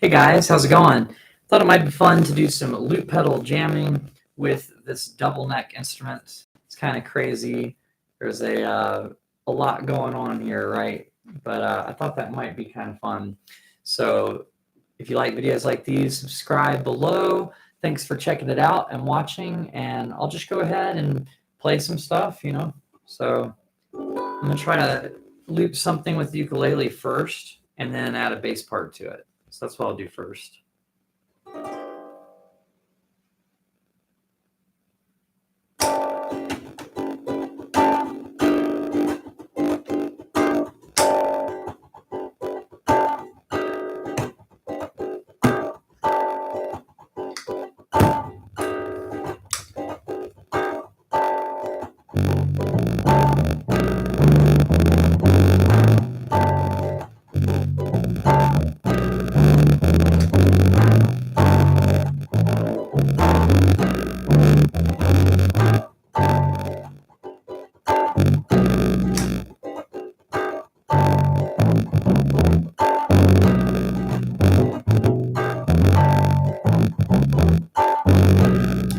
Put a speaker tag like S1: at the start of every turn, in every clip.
S1: Hey guys, how's it going? Thought it might be fun to do some loop pedal jamming with this double neck instrument. It's kind of crazy. There's a lot going on here, right? But I thought that might be kind of fun. So if you like videos like these, subscribe below. Thanks for checking it out and watching. And I'll just go ahead and play some stuff. So I'm gonna try to loop something with the ukulele first, and then add a bass part to it. So that's what I'll do first.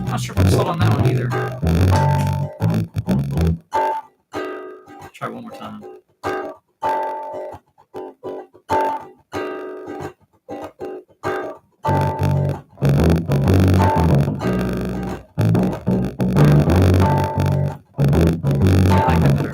S1: Not sure if I'm sold on that one either. Try one more time. Yeah, I like that better.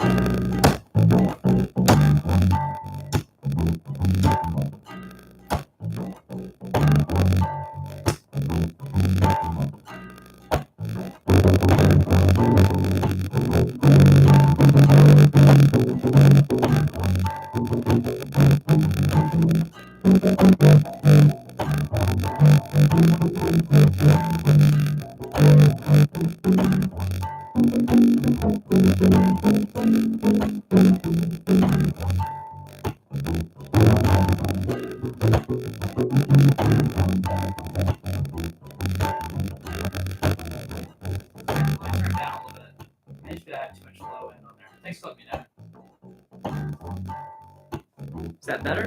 S1: Let me turn it down a little bit. I just had too much low end on there. Thanks for letting me know. Is that better?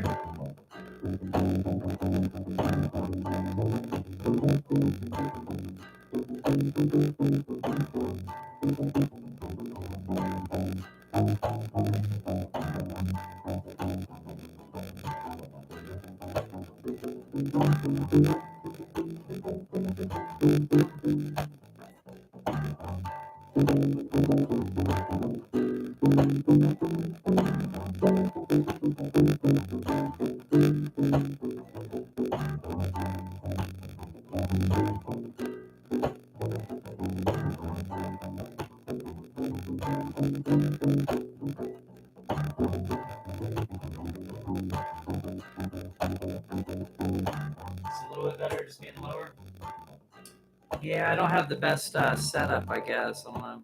S1: It's a little bit better just being lower. Yeah, I don't have the best setup, I guess. I don't know.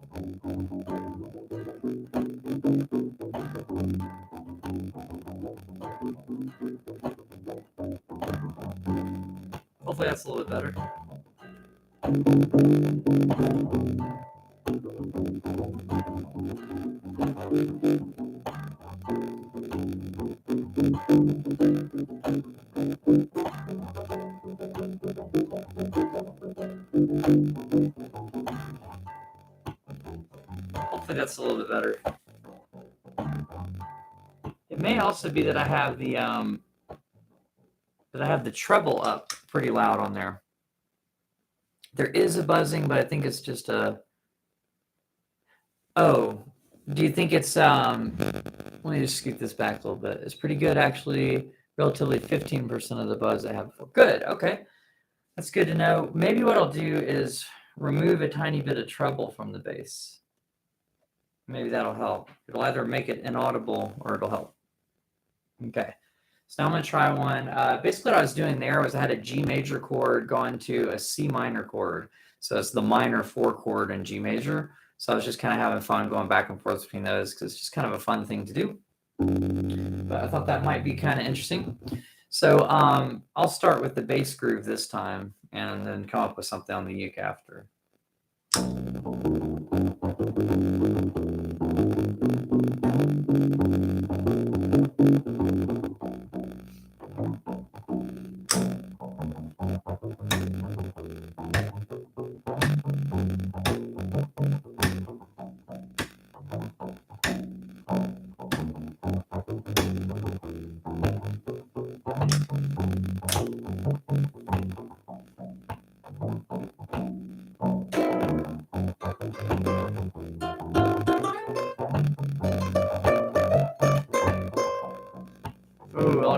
S1: Hopefully that's a little bit better. Hopefully that's a little bit better. It may also be that I have the treble up pretty loud on there. There is a buzzing, but I think it's just a. Oh, do you think it's let me just scoot this back a little bit. It's pretty good actually. Relatively 15% of the buzz I have. Good. Okay, that's good to know. Maybe what I'll do is remove a tiny bit of treble from the bass. Maybe that'll help. It'll either make it inaudible or it'll help. Okay. So now I'm going to try one. Basically what I was doing there was I had a G major chord going to a C minor chord. So it's the minor 4 chord in G major. So I was just kind of having fun going back and forth between those because it's just kind of a fun thing to do. But I thought that might be kind of interesting. So I'll start with the bass groove this time and then come up with something on the uke after.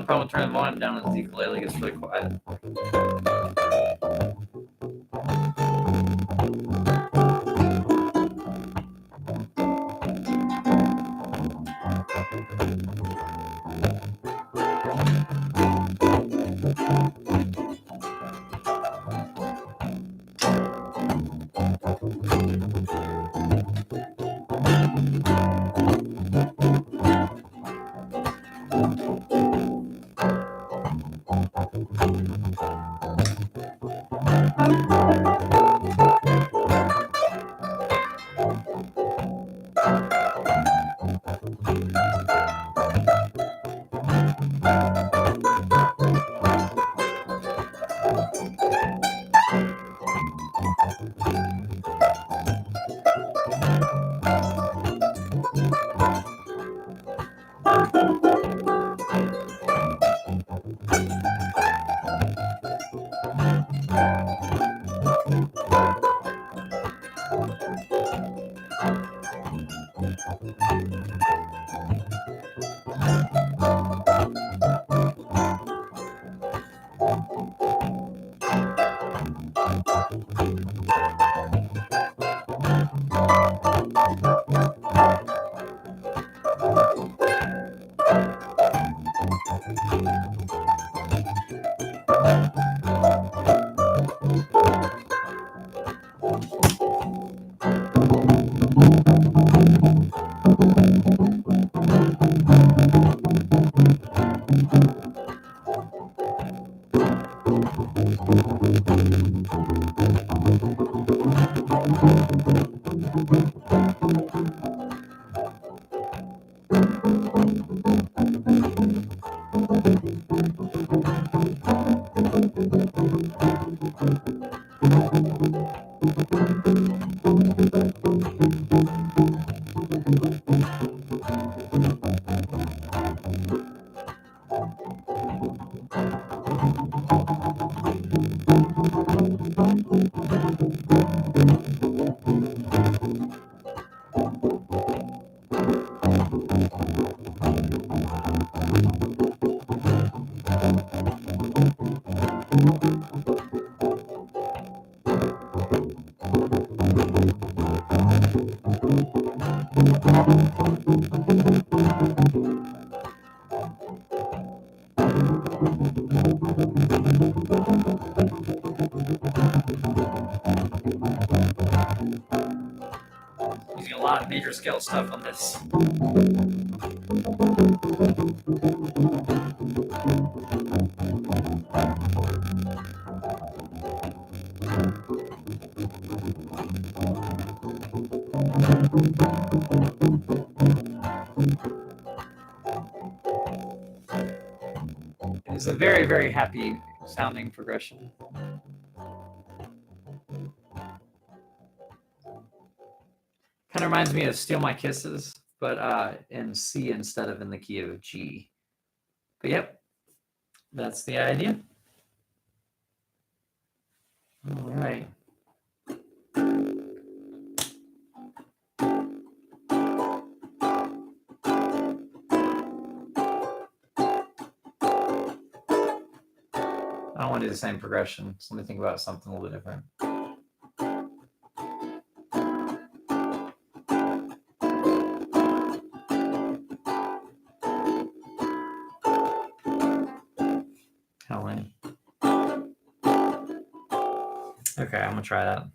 S1: only problem with turning the volume down is the ukulele gets really quiet. Using a lot of major scale stuff on this. It's a very, very happy sounding progression. Kind of reminds me of Steal My Kisses, but in C instead of in the key of G. But yep, that's the idea. All right. I don't want to do the same progression, so let me think about something a little bit different. Helen. Okay, I'm gonna try that.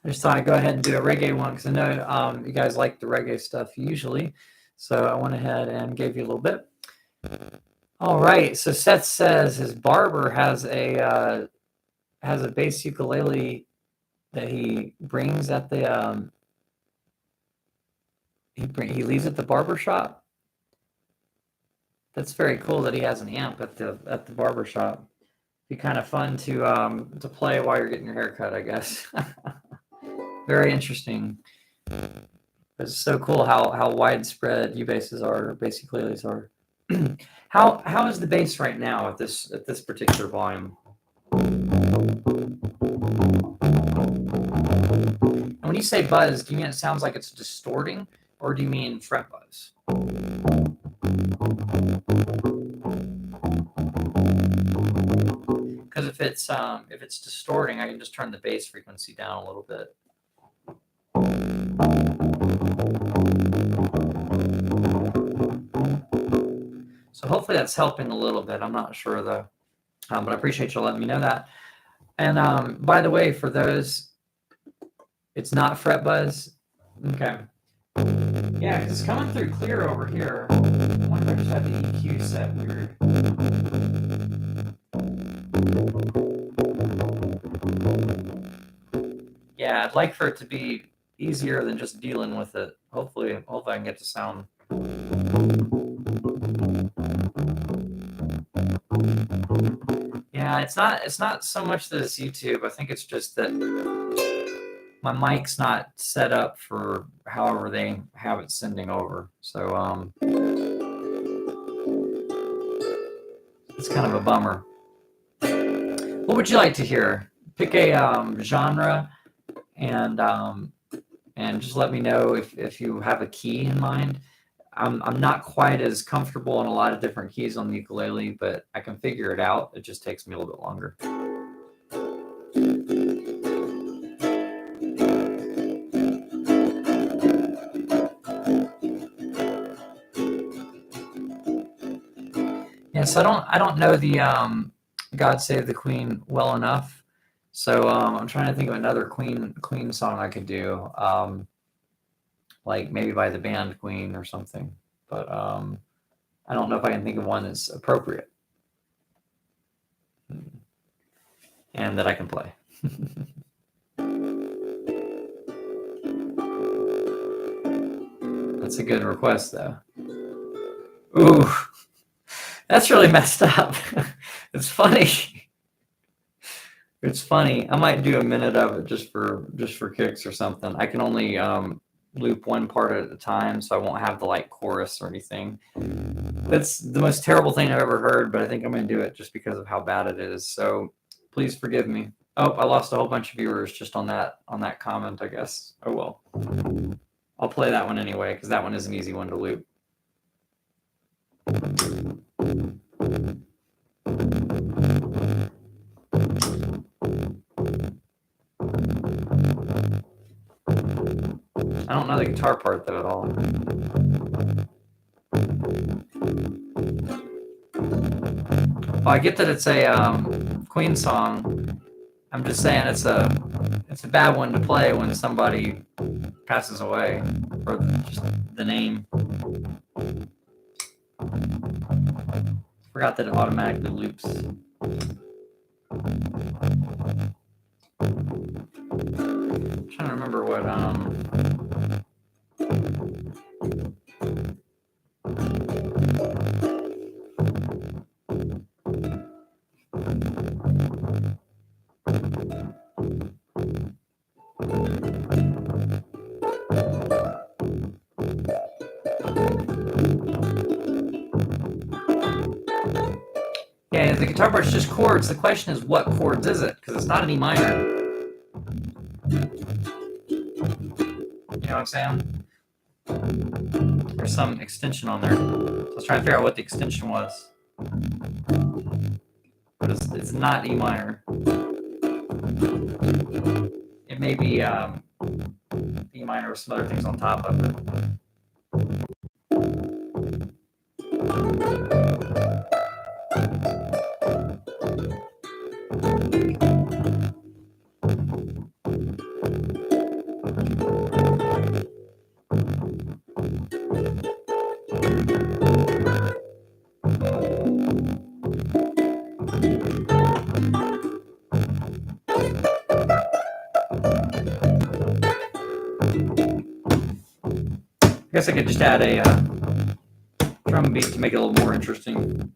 S1: I just thought I'd go ahead and do a reggae one because I know you guys like the reggae stuff usually. So I went ahead and gave you a little bit. All right. So Seth says his barber has a bass ukulele that he brings at the he leaves at the barber shop. That's very cool that he has an amp at the barber shop. Be kind of fun to play while you're getting your hair cut, I guess. Very interesting. It's so cool how widespread U-basses are, bass ukuleles are. How is the bass right now at this particular volume? And when you say buzz, do you mean it sounds like it's distorting, or do you mean fret buzz? Because if it's distorting, I can just turn the bass frequency down a little bit. So hopefully that's helping a little bit. I'm not sure though, but I appreciate you letting me know that. And by the way, for those, it's not fret buzz. Okay. Yeah, because it's coming through clear over here. I wonder if I just have the EQ set weird. Yeah, I'd like for it to be easier than just dealing with it. Hopefully I can get the sound. Yeah, it's not so much that it's YouTube. I think it's just that my mic's not set up for however they have it sending over. So it's kind of a bummer. What would you like to hear? Pick a genre and just let me know if you have a key in mind. I'm not quite as comfortable in a lot of different keys on the ukulele, but I can figure it out. It just takes me a little bit longer. Yeah, so I don't know the God Save the Queen well enough. So I'm trying to think of another Queen song I could do. Like maybe by the band Queen or something. But I don't know if I can think of one that's appropriate and that I can play. That's a good request, though. Ooh, that's really messed up. It's funny. It's funny. I might do a minute of it just for kicks or something. I can only loop one part at a time, so I won't have the like chorus or anything. That's the most terrible thing I've ever heard, but I think I'm going to do it just because of how bad it is. So please forgive me. Oh, I lost a whole bunch of viewers just on that comment, I guess. Oh well. I'll play that one anyway because that one is an easy one to loop. I don't know the guitar part though at all. Well, I get that it's a Queen song. I'm just saying it's a bad one to play when somebody passes away, or just the name. Forgot that it automatically loops. I'm trying to remember what yeah, the guitar part's just chords. The question is, what chords is it? Because it's not an E minor. You know what I'm saying? There's some extension on there. So I was trying to figure out what the extension was. But it's not E minor. It may be E minor with some other things on top of it. I guess I could just add a drum beat to make it a little more interesting.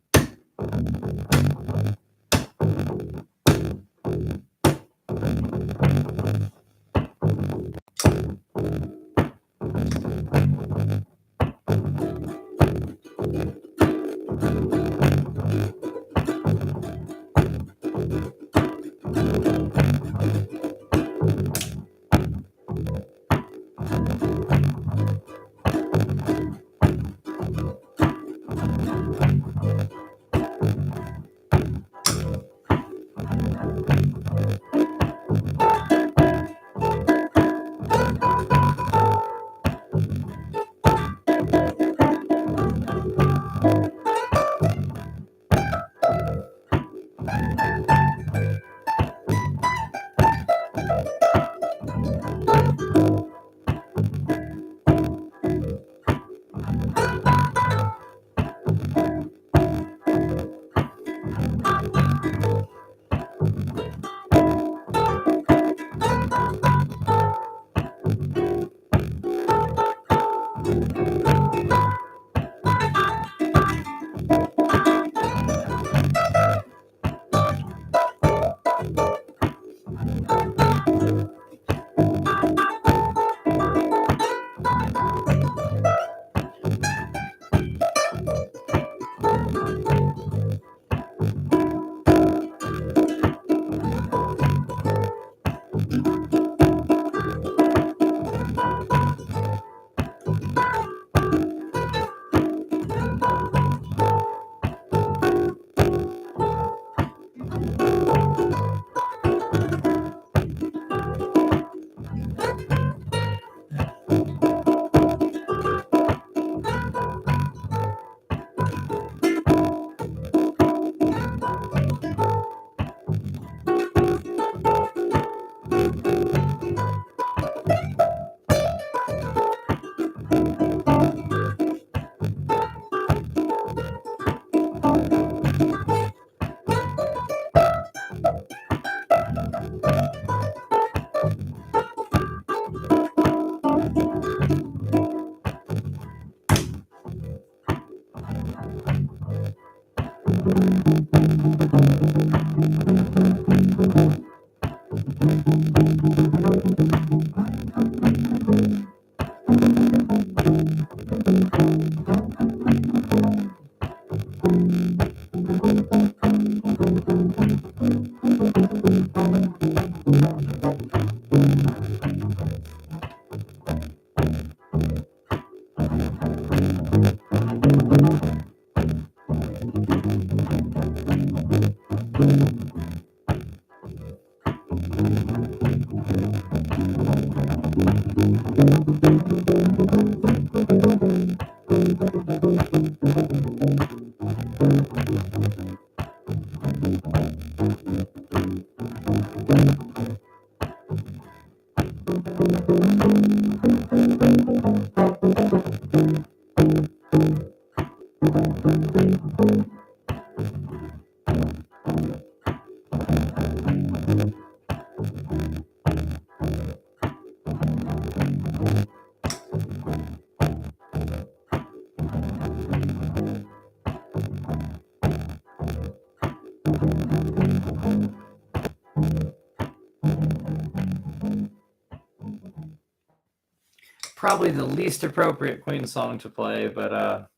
S1: Probably the least appropriate Queen song to play, but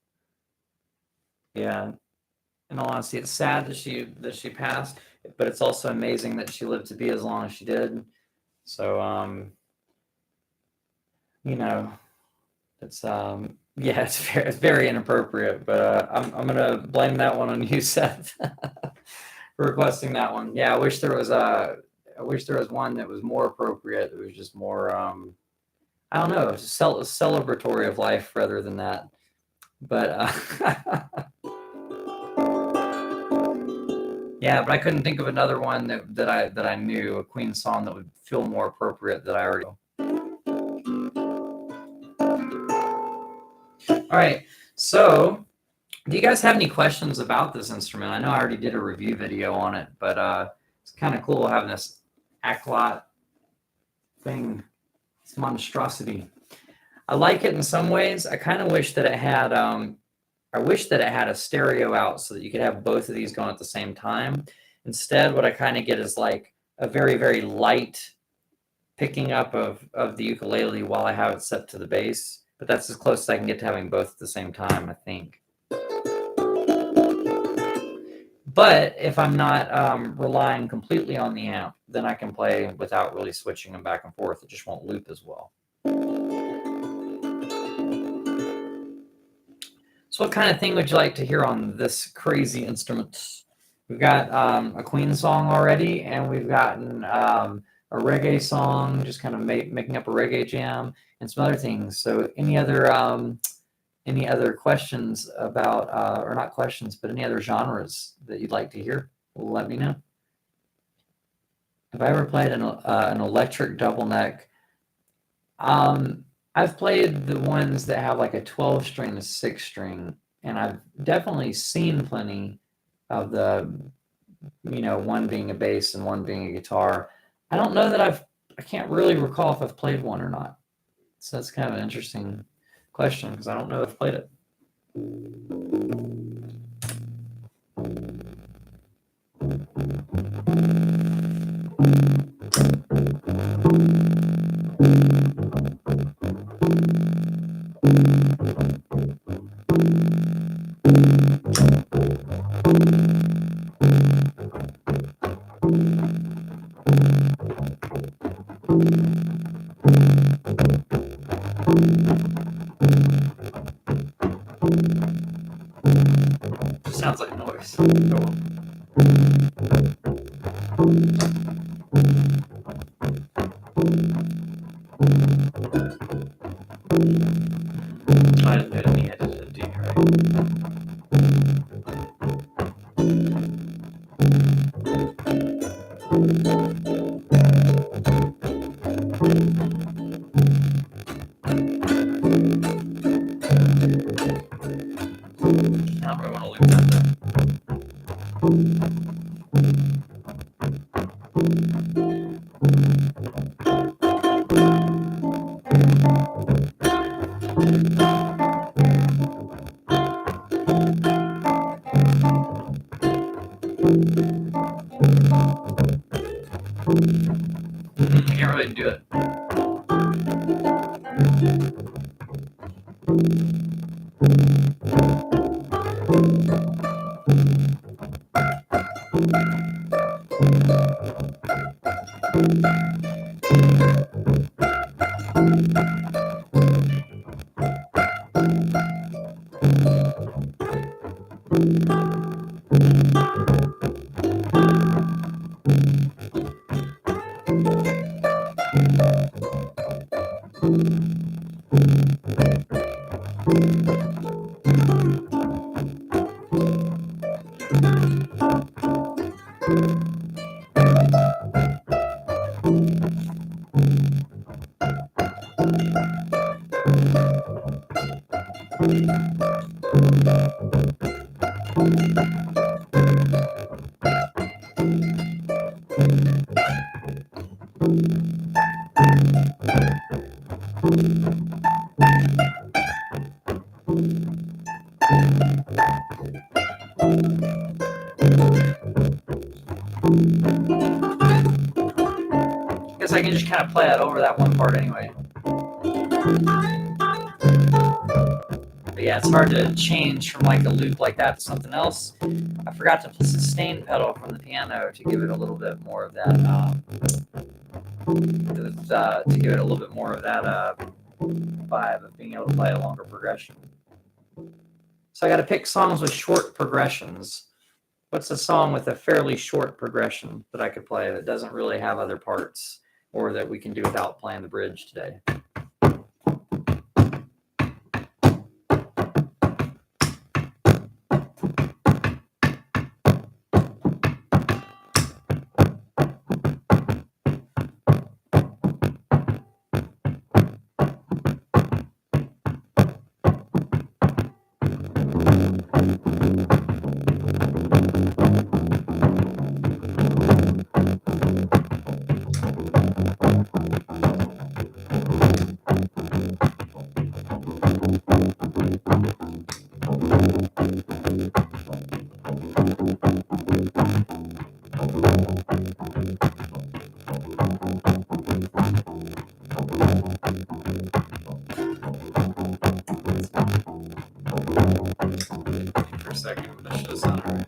S1: yeah. In all honesty, it's sad that she passed, but it's also amazing that she lived to be as long as she did. So you know, it's yeah, it's very inappropriate. But I'm gonna blame that one on you, Seth, for requesting that one. Yeah, I wish there was one that was more appropriate. It was just more I don't know, just celebratory of life rather than that. But yeah, but I couldn't think of another one that I knew, a Queen song that would feel more appropriate that I already. All right, so do you guys have any questions about this instrument? I know I already did a review video on it, but it's kind of cool having this Aklot thing, this monstrosity. I like it in some ways. I kind of wish that it had I wish that it had a stereo out so that you could have both of these going at the same time. Instead, what I kind of get is like a very, very light picking up of the ukulele while I have it set to the bass. But that's as close as I can get to having both at the same time, I think. But if I'm not relying completely on the amp, then I can play without really switching them back and forth. It just won't loop as well. So what kind of thing would you like to hear on this crazy instrument? We've got a Queen song already, and we've gotten a reggae song, just kind of making up a reggae jam, and some other things. So any other questions about, or not questions, but any other genres that you'd like to hear? Let me know. Have I ever played an electric double neck? I've played the ones that have like a 12 string and a 6 string, and I've definitely seen plenty of the, one being a bass and one being a guitar. I don't know that I can't really recall if I've played one or not. So that's kind of an interesting question because I don't know if I've played it. Sounds like noise. Cool. I didn't do any edited, do you, right? I don't really want to loop that though. I can't really do it. I guess I can just kind of play it over that one part anyway. But yeah, it's hard to change from like a loop like that to something else. I forgot to play the sustain pedal from the piano to give it a little bit more of that. To give it a little bit more of that vibe of being able to play a longer progression. So I got to pick songs with short progressions. What's a song with a fairly short progression that I could play that doesn't really have other parts, or that we can do without playing the bridge today? For a second, that should have sounded right.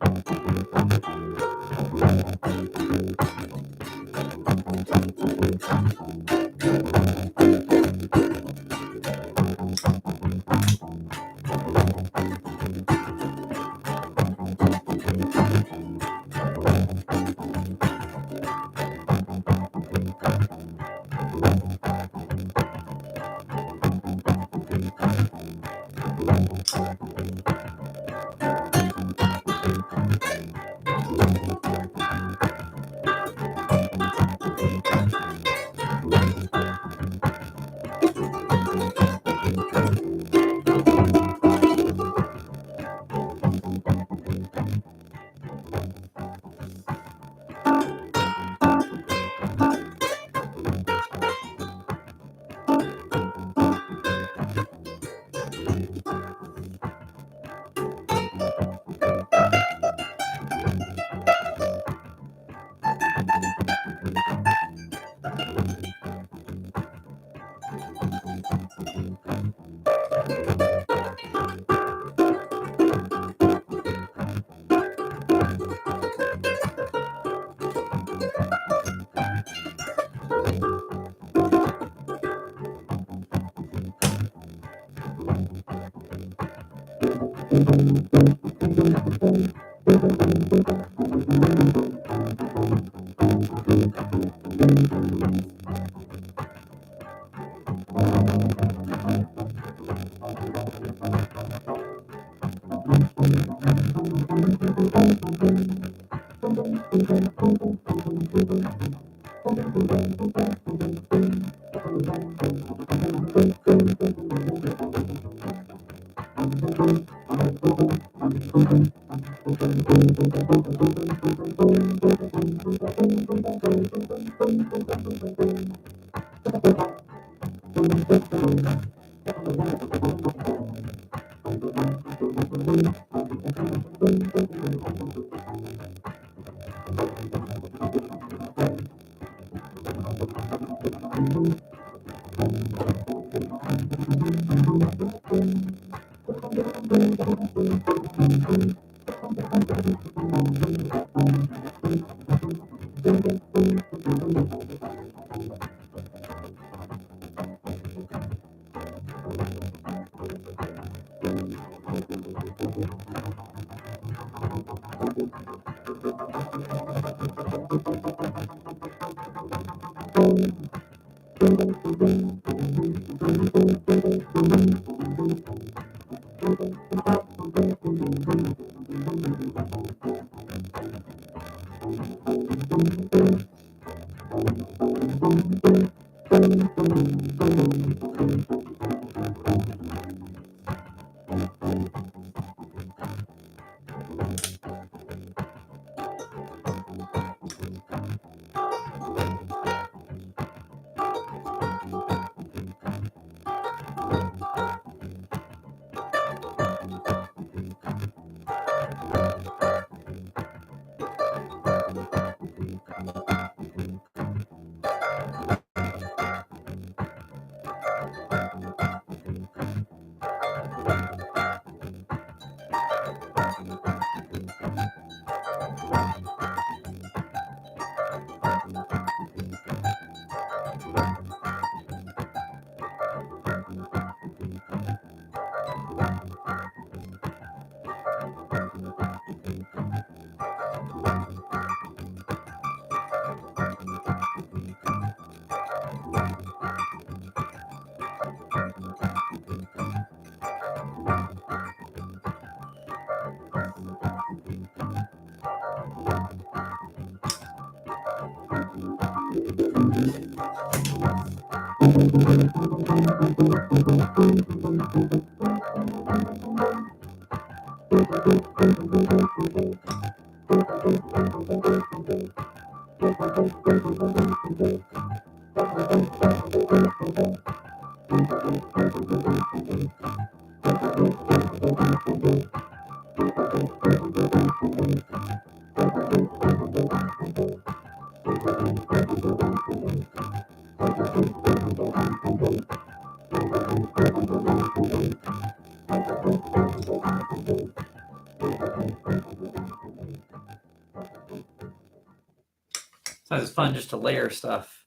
S1: So it's fun just to layer stuff.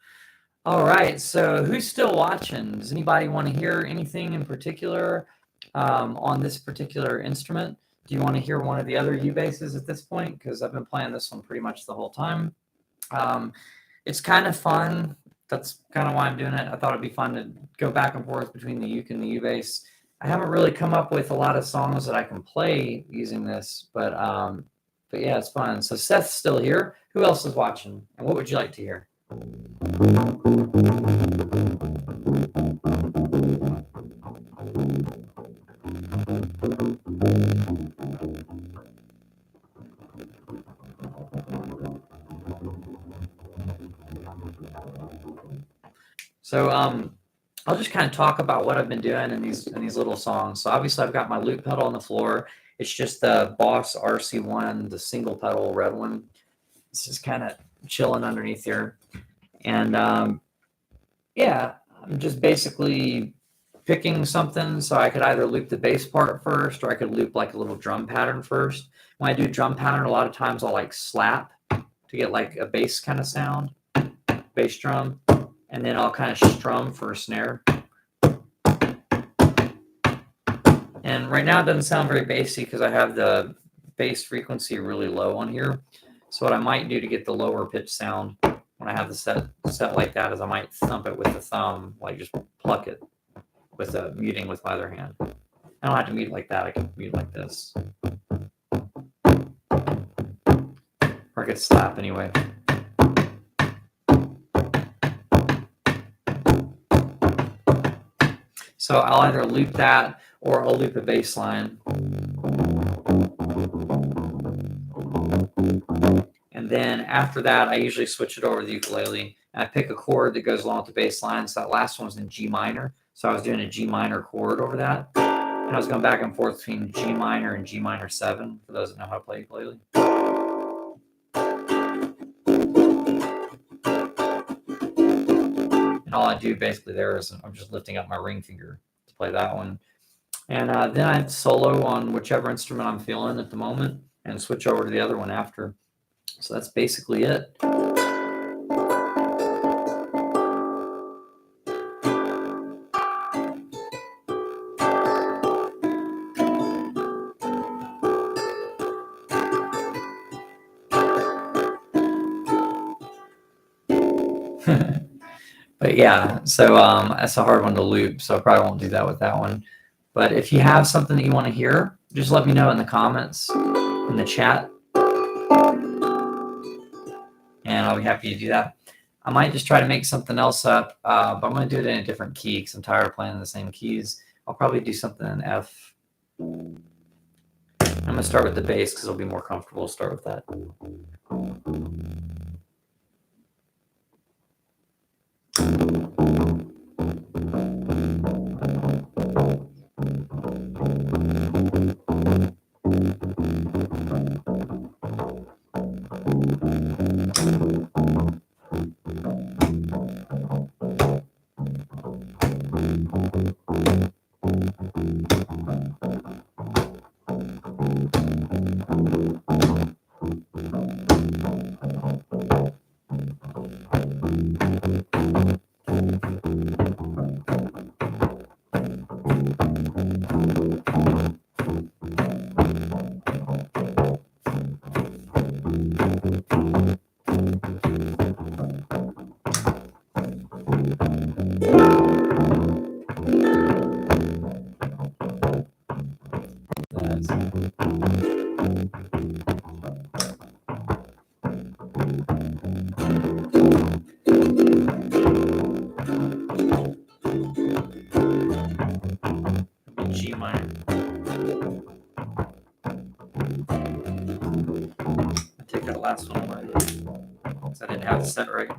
S1: All right, so who's still watching? Does anybody want to hear anything in particular on this particular instrument? Do you want to hear one of the other U basses at this point? Because I've been playing this one pretty much the whole time. It's kind of fun. That's kind of why I'm doing it. I thought it'd be fun to go back and forth between the uke and the U bass. I haven't really come up with a lot of songs that I can play using this, but yeah, it's fun. So Seth's still here. Who else is watching? And what would you like to hear? So I'll just kind of talk about what I've been doing in these little songs. So obviously I've got my loop pedal on the floor. It's just the Boss RC1, the single pedal red one. It's just kind of chilling underneath here. And yeah, I'm just basically picking something. So I could either loop the bass part first, or I could loop like a little drum pattern first. When I do drum pattern, a lot of times I'll like slap to get like a bass kind of sound, bass drum. And then I'll kind of strum for a snare. And right now it doesn't sound very bassy because I have the bass frequency really low on here. So what I might do to get the lower pitch sound when I have the set like that is I might thump it with the thumb, like just pluck it with a muting with my other hand. I don't have to mute like that. I can mute like this. Or I could slap anyway. So I'll either loop that or I'll loop a bass line. And then after that, I usually switch it over to the ukulele. And I pick a chord that goes along with the bass line. So that last one was in G minor. So I was doing a G minor chord over that. And I was going back and forth between G minor and G minor 7, for those that know how to play ukulele. And all I do basically there is I'm just lifting up my ring finger to play that one. And then I solo on whichever instrument I'm feeling at the moment and switch over to the other one after. So that's basically it. But yeah, so that's a hard one to loop, so I probably won't do that with that one. But if you have something that you want to hear, just let me know in the comments, in the chat, and I'll be happy to do that. I might just try to make something else up, but I'm going to do it in a different key because I'm tired of playing in the same keys. I'll probably do something in F. I'm going to start with the bass because it'll be more comfortable to start with that. G minor. I take that last one away because I didn't have it set right.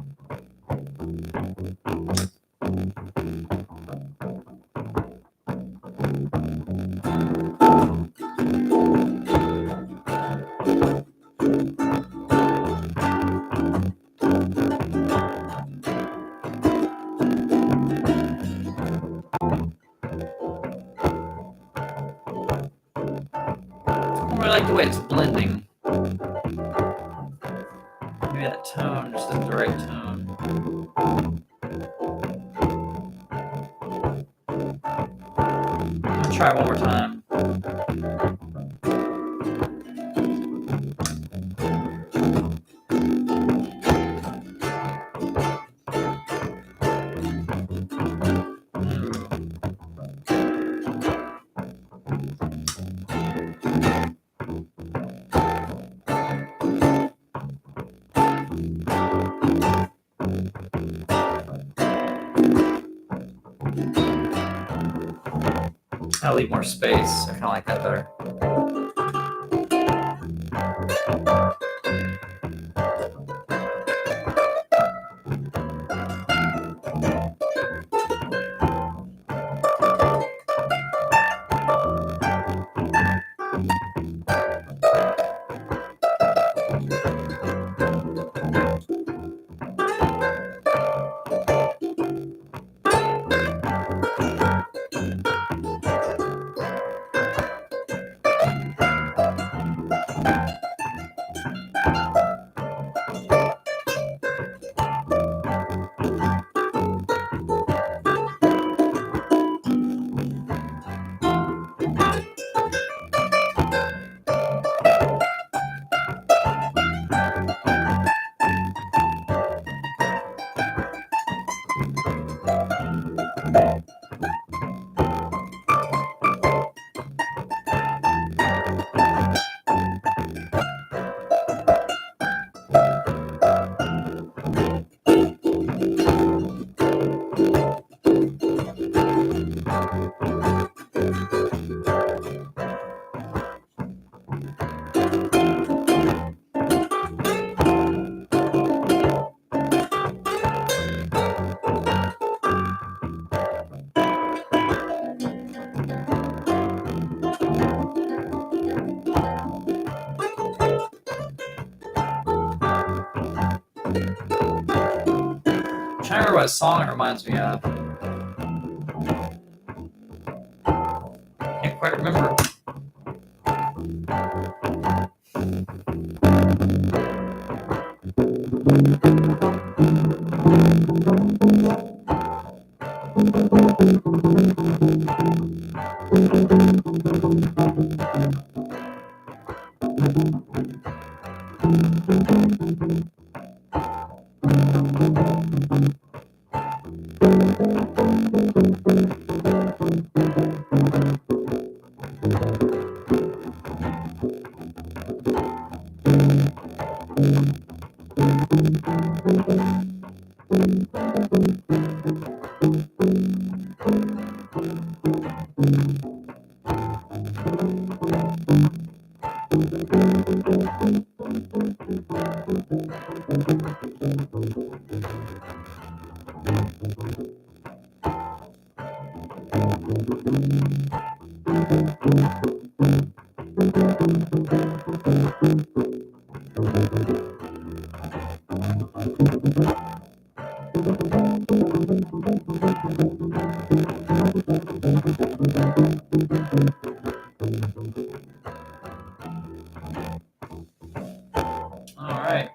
S1: I really like the way it's blending. Maybe that tone just isn't the right tone. I'm gonna try it one more time. I'll leave more space. I kind of like that better. what song it reminds me of. Can't quite remember. All right.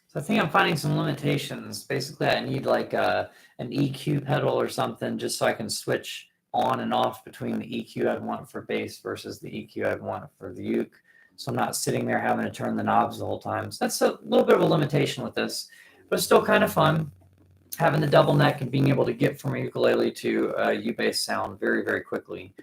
S1: So I think I'm finding some limitations. Basically, I need like an EQ pedal or something just so I can switch on and off between the EQ I'd want for bass versus the EQ I'd want for the uke. So I'm not sitting there having to turn the knobs the whole time. So that's a little bit of a limitation with this, but it's still kind of fun. Having the double neck and being able to get from a ukulele to a U-bass sound very, very quickly.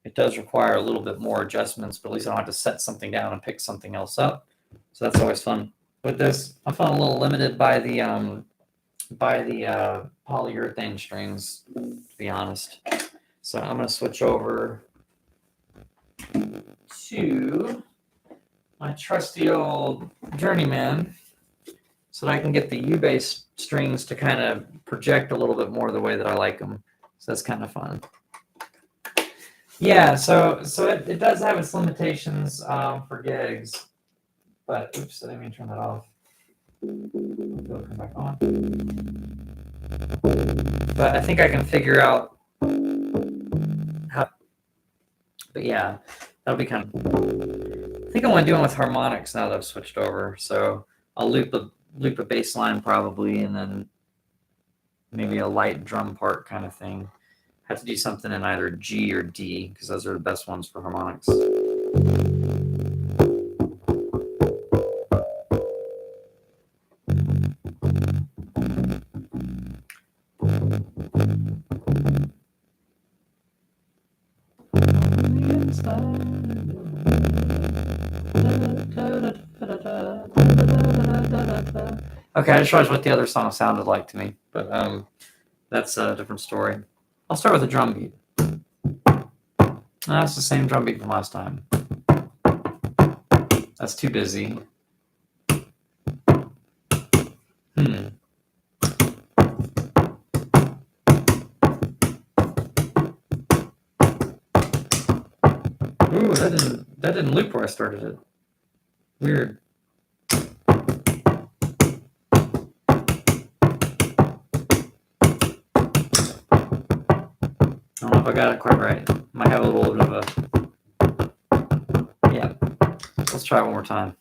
S1: It does require a little bit more adjustments, but at least I don't have to set something down and pick something else up. So that's always fun. With this, I felt a little limited by the polyurethane strings, to be honest. So I'm going to switch over to my trusty old Journeyman so that I can get the U-bass strings to kind of project a little bit more the way that I like them. So that's kind of fun. Yeah, so it does have its limitations for gigs. But oops, I didn't mean to turn that off. It'll come back on. But I think I can figure out how. But yeah, that'll be kind of. I think I want to do it with harmonics now that I've switched over. So I'll loop a bass line probably, and then maybe a light drum part kind of thing. Have to do something in either G or D because those are the best ones for harmonics. Okay, I just realized what the other song sounded like to me, but that's a different story. I'll start with a drum beat. That's the same drum beat from last time. That's too busy. Ooh, that didn't loop where I started it. Weird. I don't know if I got it quite right. Might have a little bit of a. Yeah. Let's try it one more time.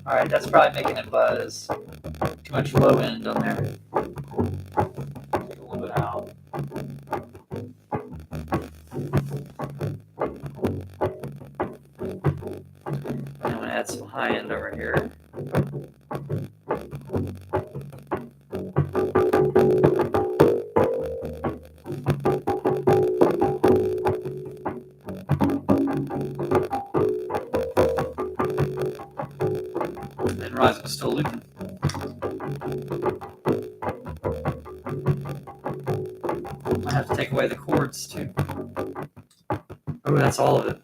S1: Alright, that's probably making it buzz. Too much low end on there. it out. I'm going to add some high end over here. And realize I'm still looping. I have to take away the chords too. Oh, that's all of it.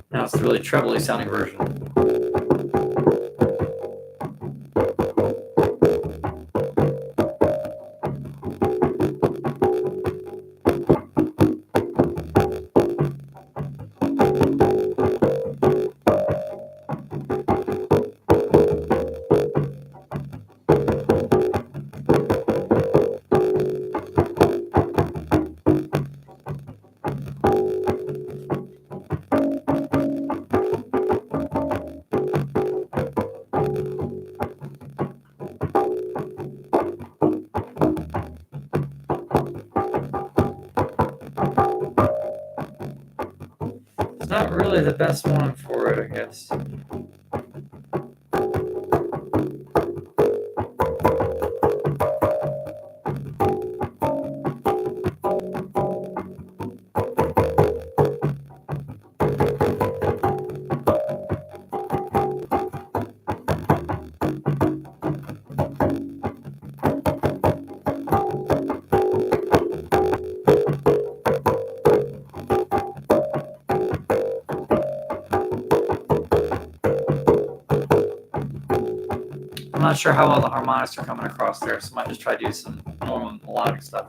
S1: Now it's the really trebly sounding version. It's not really the best one for it, I guess. I'm not sure how well the harmonics are coming across there, so I might just try to do some normal melodic stuff.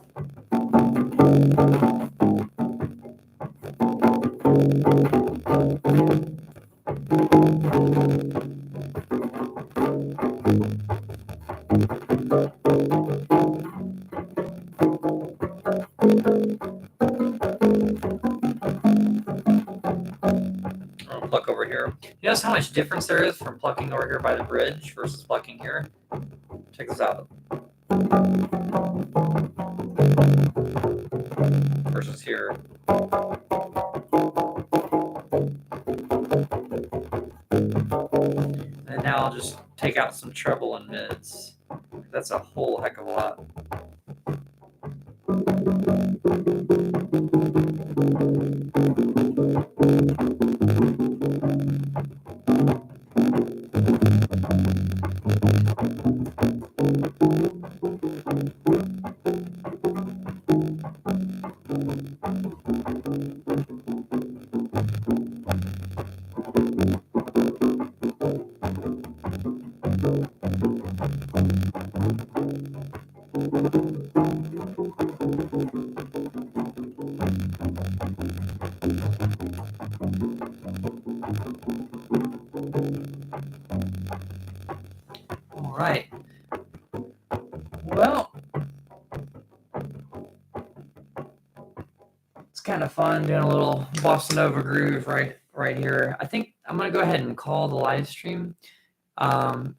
S1: I'll pluck over here. You notice how much difference there is from plucking over here by the bridge versus plucking here? Check this out. Versus here. And now I'll just take out some treble and mids. That's a whole heck of a lot. All right. Well, it's kind of fun doing a little bossa nova groove right here. I think I'm gonna go ahead and call the live stream.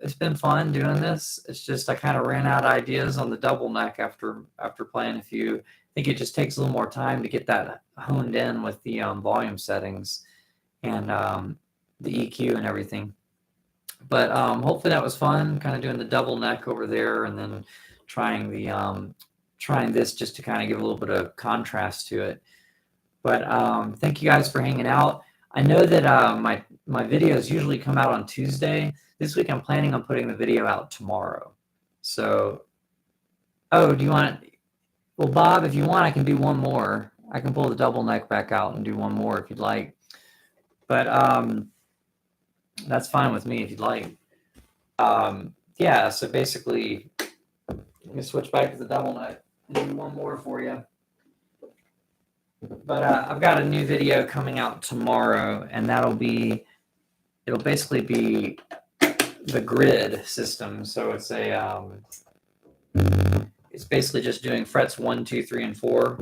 S1: It's been fun doing this. It's just I kind of ran out of ideas on the double neck after playing a few. I think it just takes a little more time to get that honed in with the volume settings and the EQ and everything. But hopefully that was fun, kind of doing the double neck over there and then trying this just to kind of give a little bit of contrast to it. But thank you guys for hanging out. I know that my videos usually come out on Tuesday. This week I'm planning on putting the video out tomorrow. So, oh, do you want it? Well, Bob, if you want, I can do one more. I can pull the double neck back out and do one more if you'd like. But that's fine with me if you'd like. Yeah, so basically, let me switch back to the double neck and do one more for you. But I've got a new video coming out tomorrow, and it'll basically be the grid system. So it's it's basically just doing frets 1, 2, 3, and 4.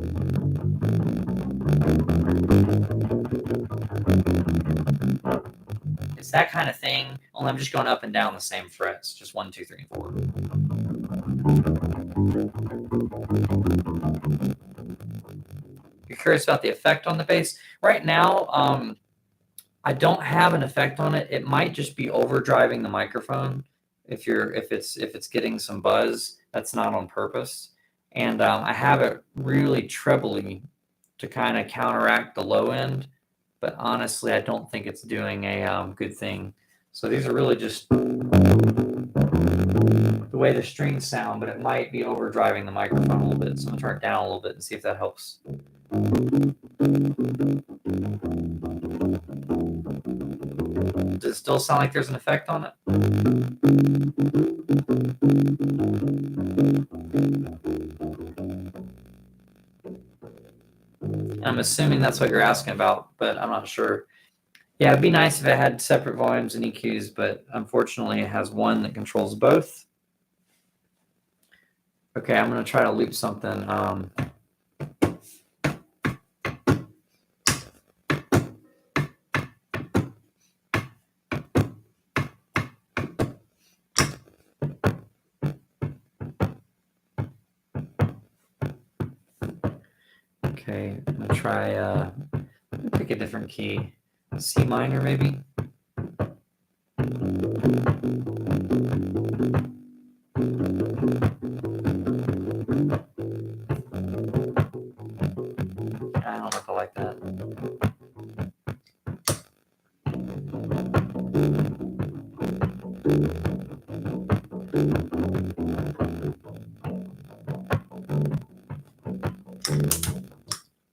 S1: It's that kind of thing, only I'm just going up and down the same frets, just 1, 2, 3, and 4. You're curious about the effect on the bass? Right now, I don't have an effect on it. It might just be overdriving the microphone. If it's getting some buzz, that's not on purpose. And I have it really trebly to kind of counteract the low end. But honestly, I don't think it's doing a good thing. So these are really just the way the strings sound, but it might be overdriving the microphone a little bit. So I'm gonna turn it down a little bit and see if that helps. Does it still sound like there's an effect on it? I'm assuming that's what you're asking about, but I'm not sure. Yeah, it'd be nice if it had separate volumes and EQs, but unfortunately it has one that controls both. Okay, I'm going to try to loop something. Okay, I'm going to try, pick a different key. C minor, maybe? I don't know if I like that.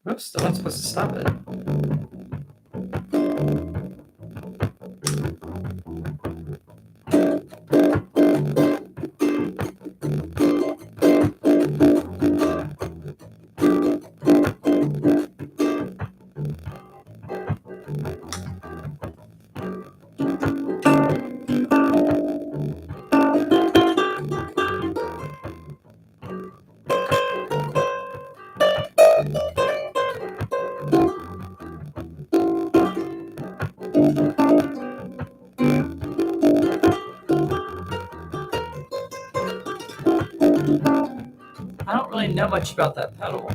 S1: Oops, still not supposed to stop it. I don't really know much about that pedal.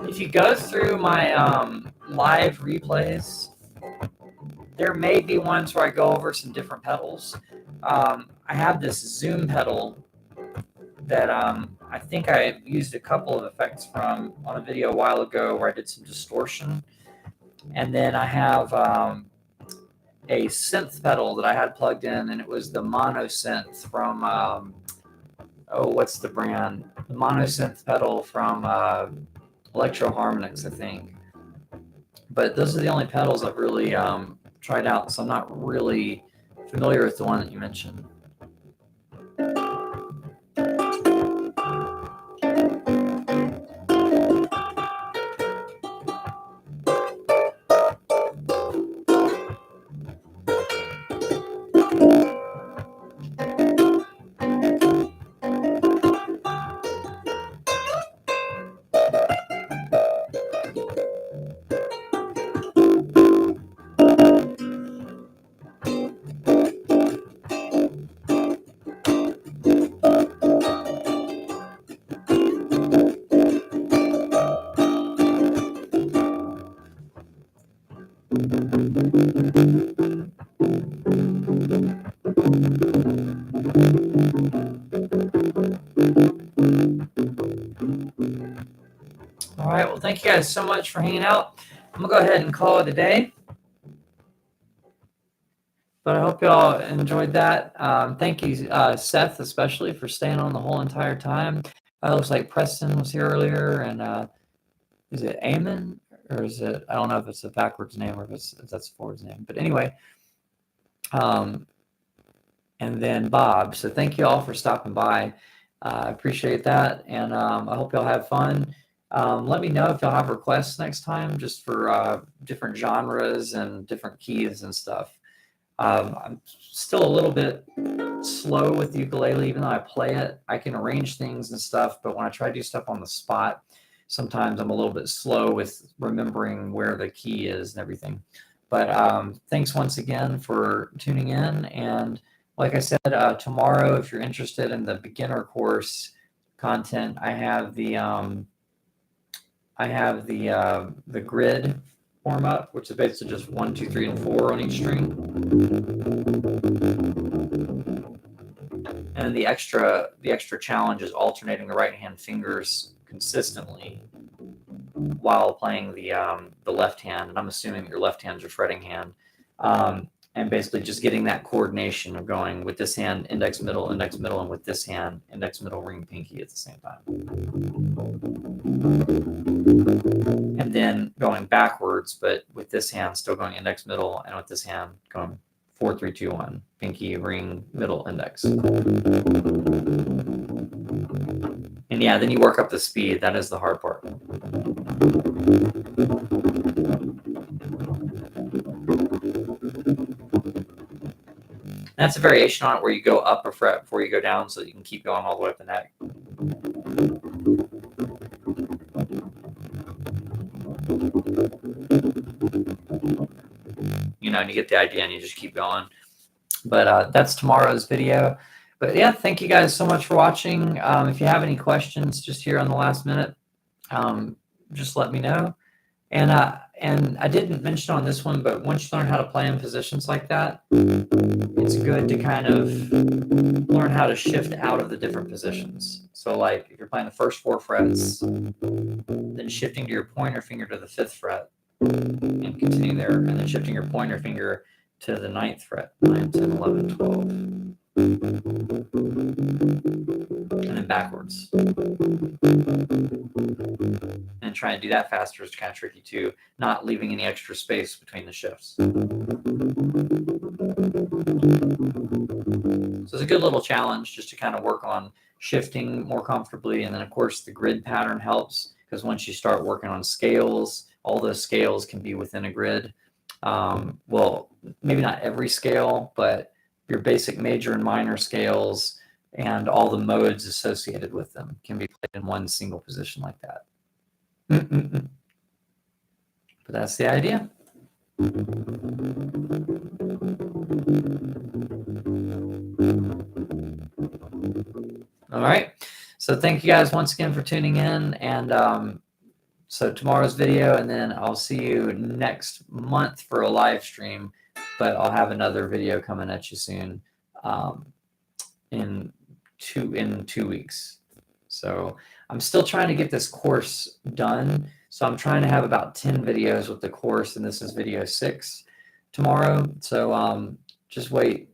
S1: If you go through my live replays, there may be ones where I go over some different pedals. I have this zoom pedal that I think I used a couple of effects from on a video a while ago where I did some distortion. And then I have a synth pedal that I had plugged in, and it was the mono synth from, what's the brand? The mono synth pedal from Electro Harmonix, I think. But those are the only pedals I've really tried out, so I'm not really familiar with the one that you mentioned. thank you guys so much for hanging out. I'm going to go ahead and call it a day. But I hope y'all enjoyed that. Thank you, Seth, especially for staying on the whole entire time. It looks like Preston was here earlier, and is it Eamon, or is it? I don't know if it's a backwards name or if that's a forwards name. But anyway, and then Bob. So thank you all for stopping by. I appreciate that, and I hope y'all have fun. Let me know if y'all have requests next time, just for different genres and different keys and stuff. I'm still a little bit slow with the ukulele, even though I play it. I can arrange things and stuff, but when I try to do stuff on the spot, sometimes I'm a little bit slow with remembering where the key is and everything. But thanks once again for tuning in. And like I said, tomorrow, if you're interested in the beginner course content, I have the grid form up, which is basically just 1, 2, 3, and 4 on each string. And the extra challenge is alternating the right hand fingers consistently while playing the left hand. And I'm assuming your left hand's your fretting hand. And basically just getting that coordination of going with this hand, index, middle, and with this hand, index, middle, ring, pinky at the same time. And then going backwards, but with this hand still going index, middle, and with this hand going 4, 3, 2, 1, pinky, ring, middle, index. And yeah, then you work up the speed. That is the hard part. That's a variation on it where you go up a fret before you go down, so you can keep going all the way up the neck. You know, and you get the idea and you just keep going. But that's tomorrow's video. But yeah, thank you guys so much for watching. If you have any questions just here on the last minute, just let me know. And I didn't mention on this one, but once you learn how to play in positions like that, it's good to kind of learn how to shift out of the different positions. So like if you're playing the first 4 frets, then shifting to your pointer finger to the 5th fret and continue there, and then shifting your pointer finger to the 9th fret, 9, 10, 11, 12. And then backwards. And trying to do that faster is kind of tricky too, not leaving any extra space between the shifts. So it's a good little challenge just to kind of work on shifting more comfortably. And then of course the grid pattern helps, because once you start working on scales, all those scales can be within a grid. Well, maybe not every scale, but your basic major and minor scales and all the modes associated with them can be played in one single position like that. But that's the idea. All right. So thank you guys once again for tuning in. And so tomorrow's video, and then I'll see you next month for a live stream. But I'll have another video coming at you soon, in 2 weeks. So I'm still trying to get this course done. So I'm trying to have about 10 videos with the course, and this is video 6 tomorrow. So just wait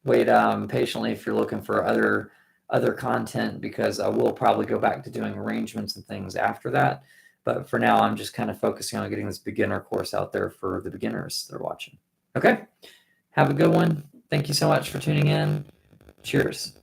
S1: patiently if you're looking for other content, because I will probably go back to doing arrangements and things after that. But for now, I'm just kind of focusing on getting this beginner course out there for the beginners that are watching. Okay, have a good one. Thank you so much for tuning in. Cheers.